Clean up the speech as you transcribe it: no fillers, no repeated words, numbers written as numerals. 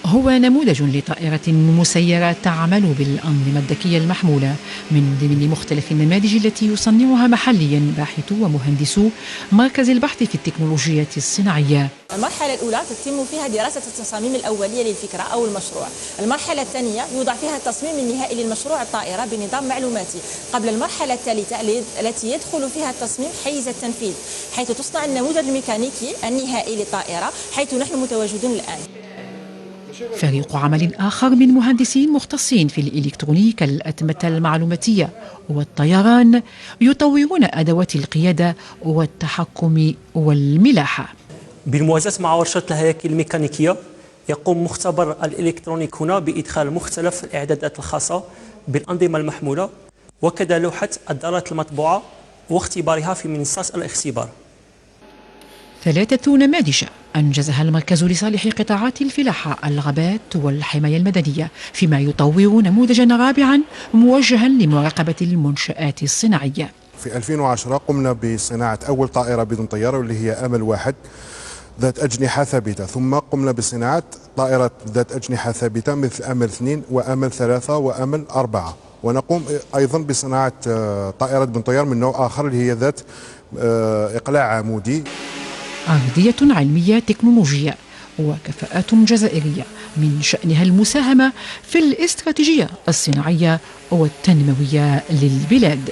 هو نموذج لطائرة مسيرة تعمل بالأنظمة الذكية المحمولة من ضمن مختلف النماذج التي يصنعها محليا باحثو ومهندسو مركز البحث في التكنولوجيا الصناعية. المرحلة الأولى تتم فيها دراسة التصاميم الأولية للفكرة أو المشروع. المرحلة الثانية يوضع فيها التصميم النهائي للمشروع الطائرة بنظام معلوماتي، قبل المرحلة الثالثة التي يدخل فيها التصميم حيز التنفيذ، حيث تصنع النموذج الميكانيكي النهائي للطائرة، حيث نحن متواجدون الآن. فريق عمل آخر من مهندسين مختصين في الإلكترونيكا الأتمة المعلوماتية والطيران يطورون أدوات القيادة والتحكم والملاحة. بالموازاة مع ورشة الهياكل الميكانيكية، يقوم مختبر الإلكترونيك هنا بإدخال مختلف الإعدادات الخاصة بالأنظمة المحمولة وكذا لوحة الدارات المطبوعة واختبارها في منصات الاختبار. 3 نماذج أنجزها المركز لصالح قطاعات الفلاحة، الغابات والحماية المدنية، فيما يطور نموذجا رابعا موجها لمراقبة المنشآت الصناعية. في 2010 قمنا بصناعة أول طائرة بدون طيار واللي هي أمل 1 ذات أجنحة ثابتة، ثم قمنا بصناعة طائرة ذات أجنحة ثابتة مثل أمل 2 وأمل 3 وأمل 4، ونقوم أيضا بصناعة طائرة بدون طيار من نوع آخر اللي هي ذات إقلاع عمودي. أرضية علمية تكنولوجية وكفاءات جزائرية من شأنها المساهمة في الاستراتيجية الصناعية والتنموية للبلاد.